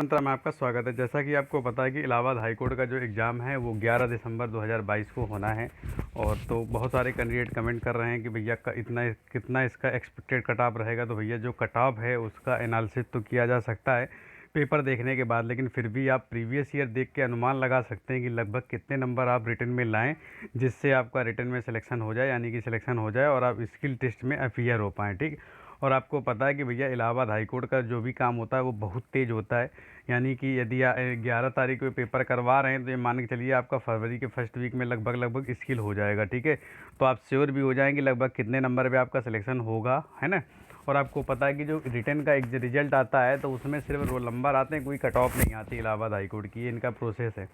मंत्रा में आपका स्वागत है। जैसा कि आपको पता है कि इलाहाबाद हाई कोर्ट का जो एग्ज़ाम है वो 11 दिसंबर 2022 को होना है। और तो बहुत सारे कैंडिडेट कमेंट कर रहे हैं कि भैया का इतना कितना इसका एक्सपेक्टेड कट ऑफ रहेगा। तो भैया जो कट ऑफ है उसका एनालिसिस तो किया जा सकता है पेपर देखने के बाद, लेकिन फिर भी आप प्रीवियस ईयर देख के अनुमान लगा सकते हैं कि लगभग कितने नंबर आप रिटन में लाएँ जिससे आपका रिटन में सिलेक्शन हो जाए, यानी कि सिलेक्शन हो जाए और आप स्किल टेस्ट में अपीयर हो पाएँ। ठीक। और आपको पता है कि भैया इलाहाबाद हाई कोर्ट का जो भी काम होता है वो बहुत तेज़ होता है। यानी कि यदि 11 तारीख को पेपर करवा रहे हैं तो ये मान के चलिए आपका फरवरी के फर्स्ट वीक में लगभग स्किल हो जाएगा। ठीक है, तो आप श्योर भी हो जाएंगे लगभग कितने नंबर पे आपका सिलेक्शन होगा, है ना। और आपको पता है कि जो रिटन का एक रिजल्ट आता है तो उसमें सिर्फ रोल नंबर आते हैं, कोई कट ऑफ नहीं आती इलाहाबाद हाई कोर्ट की, ये इनका प्रोसेस है।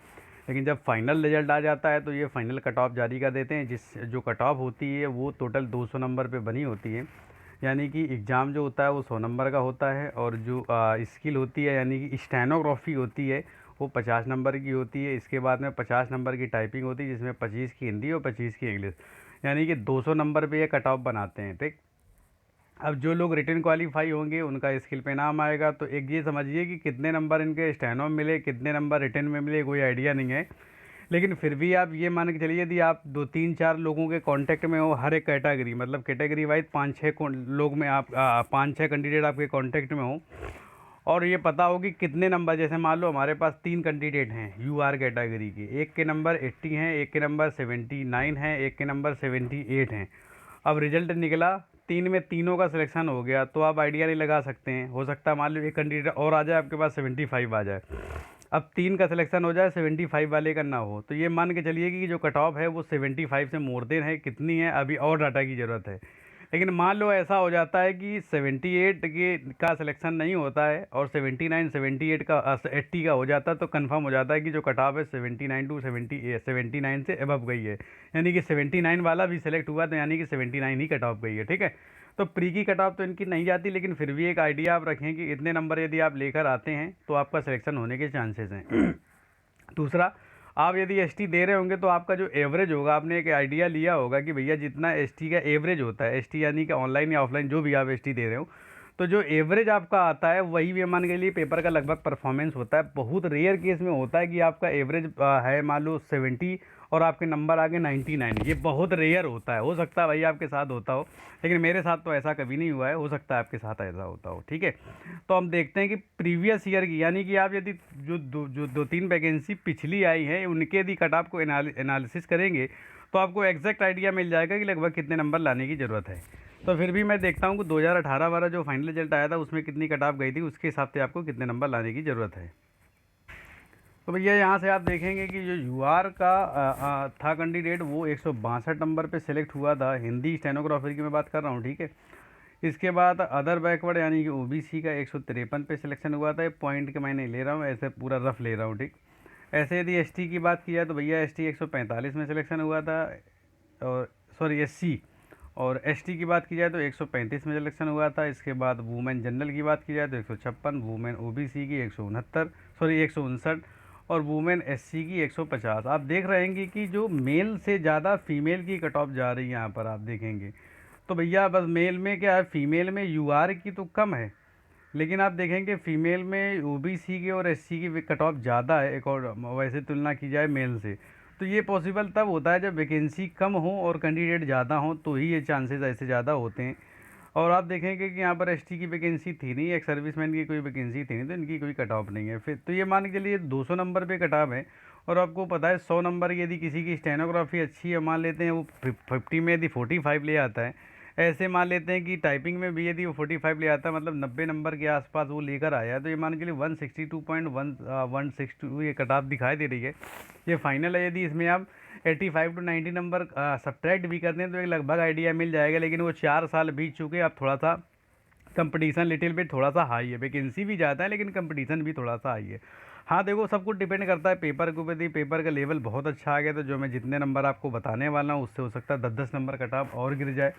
लेकिन जब फाइनल रिजल्ट आ जाता है तो ये फाइनल कट ऑफ जारी कर देते हैं, जिस जो कट ऑफ होती है वो टोटल 200 नंबर पे बनी होती है। यानी कि एग्ज़ाम जो होता है वो 100 नंबर का होता है, और जो स्किल होती है यानी कि स्टेनोग्राफी होती है वो 50 नंबर की होती है। इसके बाद में 50 नंबर की टाइपिंग होती है, जिसमें 25 की हिंदी और 25 की इंग्लिश, यानी कि 200 नंबर पे ये कट ऑफ बनाते हैं। ठीक। अब जो लोग रिटन क्वालिफाई होंगे उनका स्किल पे नाम आएगा। तो एक ये समझिए कि कितने नंबर इनके स्टेनो में मिले, कितने नंबर रिटन में मिले, कोई आइडिया नहीं है। लेकिन फिर भी आप ये मान के चलिए यदि आप 2-3-4 लोगों के कांटेक्ट में हो, हर एक कैटेगरी मतलब कैटेगरी वाइज 5-6 लोग में आप 5-6 कैंडिडेट आपके कांटेक्ट में हो, और ये पता हो कि कितने नंबर, जैसे मान लो हमारे पास 3 कैंडिडेट हैं यूआर कैटेगरी के, एक के नंबर 80 हैं, एक के नंबर 79 हैं, एक के नंबर 78 हैं। अब रिजल्ट निकला, तीन में तीनों का सिलेक्शन हो गया, तो आप आइडिया नहीं लगा सकते हैं, हो सकता है मान लो एक कैंडिडेट और आ जाए आपके पास 75 आ जाए। अब 3 का सिलेक्शन हो जाए 75 वाले का ना हो, तो ये मान के चलिए कि जो कट ऑफ है वो 75 से मोर देन है, कितनी है अभी और डाटा की ज़रूरत है। लेकिन मान लो ऐसा हो जाता है कि 78 के का सिलेक्शन नहीं होता है और 79 78 का 80 का हो जाता है, तो कंफर्म हो जाता है कि जो कट ऑफ है 79 टू 79 से अबव गई है, यानी कि 79 वाला भी सिलेक्ट हुआ तो यानी कि 79 ही कट ऑफ गई है। ठीक है, तो प्री की कट ऑफ तो इनकी नहीं जाती, लेकिन फिर भी एक आइडिया आप रखें कि इतने नंबर यदि आप लेकर आते हैं तो आपका सिलेक्शन होने के चांसेस हैं। दूसरा, आप यदि एसटी दे रहे होंगे तो आपका जो एवरेज होगा, आपने एक आइडिया लिया होगा कि भैया जितना एसटी का एवरेज होता है, एसटी यानी कि ऑनलाइन या ऑफलाइन जो भी आप एसटी दे रहे हो, तो जो एवरेज आपका आता है वही भी मान के लिए पेपर का लगभग परफॉर्मेंस होता है। बहुत रेयर केस में होता है कि आपका एवरेज है मान लो 70 और आपके नंबर आगे 99, ये बहुत रेयर होता है। हो सकता है भाई आपके साथ होता हो, लेकिन मेरे साथ तो ऐसा कभी नहीं हुआ है, हो सकता है आपके साथ ऐसा होता हो। ठीक है, तो हम देखते हैं कि प्रीवियस ईयर की, यानी कि आप यदि जो 2-3 वैकेंसी पिछली आई है उनके यदि कट ऑफ को एनालिसिस करेंगे तो आपको एग्जैक्ट आइडिया मिल जाएगा कि लगभग कितने नंबर लाने की ज़रूरत है। तो फिर भी मैं देखता हूँ कि 2018 वाला जो फाइनल रिजल्ट आया था उसमें कितनी कट ऑफ गई थी, उसके हिसाब से आपको कितने नंबर लाने की ज़रूरत है। तो भैया यहाँ से आप देखेंगे कि जो यूआर का था कैंडिडेट वो 162 नंबर पे सिलेक्ट हुआ था, हिंदी स्टेनोग्राफर की मैं बात कर रहा हूँ। ठीक है, इसके बाद अदर बैकवर्ड यानी कि ओबीसी का 153 पे सिलेक्शन हुआ था। पॉइंट के मैंने ले रहा हूँ, ऐसे पूरा रफ ले रहा हूँ। ठीक, ऐसे यदि एसटी की बात की जाए तो भैया एसटी 145 में सिलेक्शन हुआ था, और सॉरी एससी, और एसटी की बात की जाए तो 135 में सिलेक्शन हुआ था। इसके बाद वुमेन जनरल की बात की जाए तो 156, वुमेन ओबीसी की 159 और वुमेन एससी की 150। आप देख रहे हैं कि जो मेल से ज़्यादा फीमेल की कट ऑफ जा रही है यहाँ पर आप देखेंगे। तो भैया बस मेल में क्या है, फीमेल में यूआर की तो कम है, लेकिन आप देखेंगे फीमेल में ओबीसी की और एससी की कट ऑफ ज़्यादा है एक, और वैसे तुलना की जाए मेल से। तो ये पॉसिबल तब होता है जब वैकेंसी कम हो और कैंडिडेट ज़्यादा हो, तो ही ये चांसेस ऐसे ज़्यादा होते हैं। और आप देखेंगे कि यहाँ पर एसटी की वैकेंसी थी नहीं, एक सर्विसमैन की कोई वैकेंसी थी नहीं, तो इनकी कोई कट ऑफ नहीं है। फिर तो ये मान के चलिए 200 नंबर पे कट ऑफ है। और आपको पता है 100 नंबर की यदि किसी की स्टेनोग्राफी अच्छी है, मान लेते हैं वो 50 में यदि 45 ले आता है, ऐसे मान लेते हैं कि टाइपिंग में भी यदि वो 45 ले आता है, मतलब 90 नंबर के आसपास वो लेकर आया है, तो ये मान के लिए 162.162 ये कट ऑफ दिखाई दे रही है। ये फाइनल है। यदि इसमें आप 85 टू 90 नंबर सब्ट्रैक्ट भी करते हैं तो एक लगभग आइडिया मिल जाएगा। लेकिन वो 4 साल बीत चुके, अब थोड़ा सा कंपटीशन लिटिल बिट थोड़ा सा हाई है, वैकेंसी भी ज़्यादा है लेकिन कंपटीशन भी थोड़ा सा हाई है। हाँ देखो, सब कुछ डिपेंड करता है पेपर के ऊपर। यदि पेपर का लेवल बहुत अच्छा आ गया तो जो मैं जितने नंबर आपको बताने वाला हूँ उससे हो सकता है 10-10 नंबर कट ऑफ और गिर जाए,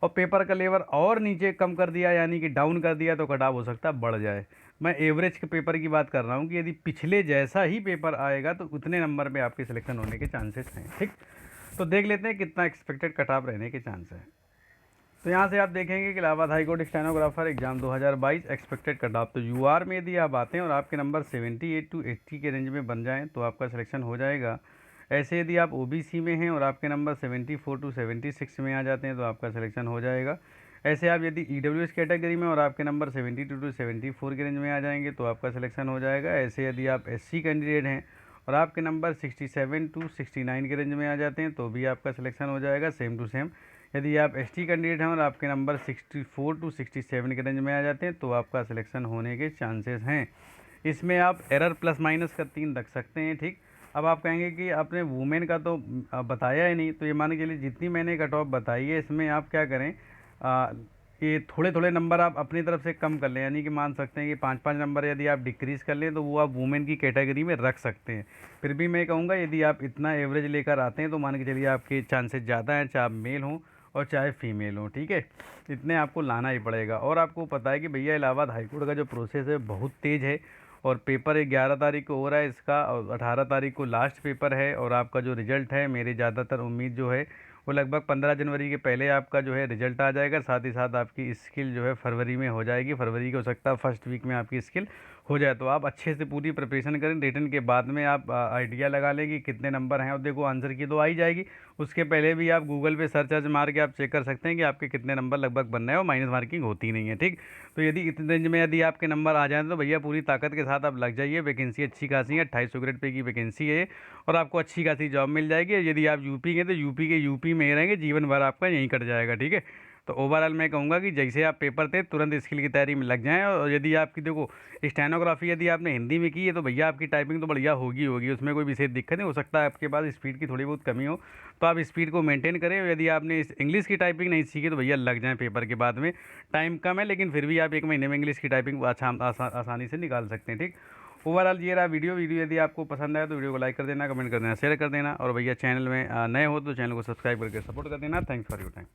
और पेपर का लेवल और नीचे कम कर दिया यानी कि डाउन कर दिया तो कट ऑफ हो सकता है बढ़ जाए। मैं एवरेज के पेपर की बात कर रहा हूँ कि यदि पिछले जैसा ही पेपर आएगा तो उतने नंबर में आपके सिलेक्शन होने के चांसेस हैं। ठीक, तो देख लेते हैं कितना एक्सपेक्टेड कट ऑफ रहने के चांस है। तो यहाँ से आप देखेंगे कि Allahabad high court stenographer exam 2022 expected cut off. तो यूआर में यदि आप आते हैं और आपके नंबर 78 टू 80 के रेंज में बन जाएं तो आपका सिलेक्शन हो जाएगा। ऐसे यदि आप ओबीसी में हैं और आपके नंबर 74 टू 76 में आ जाते हैं तो आपका सिलेक्शन हो जाएगा। ऐसे आप यदि ईडब्ल्यूएस कैटेगरी में और आपके नंबर 72 टू 74 के रेंज में आ जाएंगे तो आपका सिलेक्शन हो जाएगा। ऐसे यदि आप एससी कैंडिडेट हैं और आपके नंबर 67 टू 69 के रेंज में आ जाते हैं तो भी आपका सिलेक्शन हो जाएगा। सेम टू सेम यदि आप एसटी कैंडिडेट हैं और आपके नंबर 64 टू 67 के रेंज में आ जाते हैं तो आपका सिलेक्शन होने के चांसेस हैं। इसमें आप एरर प्लस माइनस का 3 रख सकते हैं। ठीक, अब आप कहेंगे कि आपने वुमेन का तो बताया ही नहीं, तो ये मान के चलिए जितनी मैंने कट ऑफ बताई है इसमें आप क्या करें, ये थोड़े थोड़े नंबर आप अपनी तरफ से कम कर लें, यानी कि मान सकते हैं कि 5-5 नंबर यदि आप डिक्रीज़ कर लें तो वो आप वुमेन की कैटेगरी में रख सकते हैं। फिर भी मैं कहूँगा यदि आप इतना एवरेज लेकर आते हैं तो मान के चलिए आपके चांसेस ज़्यादा हैं, चाहे आप मेल हों और चाहे फीमेल हो। ठीक है, इतने आपको लाना ही पड़ेगा। और आपको पता है कि भैया इलाहाबाद हाईकोर्ट का जो प्रोसेस है बहुत तेज़ है और पेपर 11 तारीख को हो रहा है इसका और 18 तारीख को लास्ट पेपर है। और आपका जो रिज़ल्ट है मेरी ज़्यादातर उम्मीद जो है वो लगभग 15 जनवरी के पहले आपका जो है रिज़ल्ट आ जाएगा। साथ ही साथ आपकी स्किल जो है फरवरी में हो जाएगी, फरवरी की हो सकता है फर्स्ट वीक में आपकी स्किल हो जाए। तो आप अच्छे से पूरी प्रिपरेशन करें, रिटर्न के बाद में आप आइडिया लगा लें कि कितने नंबर हैं। और देखो आंसर की तो आ ही जाएगी, उसके पहले भी आप गूगल पे सर्च अर्च मार के आप चेक कर सकते हैं कि आपके कितने नंबर लगभग बन रहे हैं और माइनस मार्किंग होती नहीं है। ठीक, तो यदि इतने रेंज में यदि आपके नंबर आ जाएँ तो भैया पूरी ताकत के साथ आप लग जाइए। वैकेंसी अच्छी खासी है, 2800 ग्रेड पे की वैकेंसी है और आपको अच्छी खासी जॉब मिल जाएगी। यदि आप यूपी के तो यूपी के यूपी में ही रहेंगे, जीवन भर आपका यहीं कट जाएगा। ठीक है, तो ओवरऑल मैं कहूँगा कि जैसे आप पेपर थे तुरंत स्किल की तैयारी में लग जाएं। और यदि आपकी देखो स्टेनोग्राफी यदि आपने हिंदी में की है तो भैया आपकी टाइपिंग तो बढ़िया होगी, उसमें कोई विशेष दिक्कत नहीं। हो सकता है आपके पास स्पीड की थोड़ी बहुत कमी हो तो आप स्पीड को मेंटेन करें। यदि आपने इंग्लिश की टाइपिंग नहीं सीखी तो भैया लग जाएँ पेपर के बाद में। टाइम कम है लेकिन फिर भी आप 1 महीने में इंग्लिश की टाइपिंग आसानी से निकाल सकते हैं। ठीक, ओवरऑल ये रहा वीडियो यदि आपको पसंद आया तो वीडियो को लाइक कर देना, कमेंट कर देना, शेयर कर देना। और भैया चैनल में नए हो तो चैनल को सब्सक्राइब करके सपोर्ट कर देना। Thanks for your time.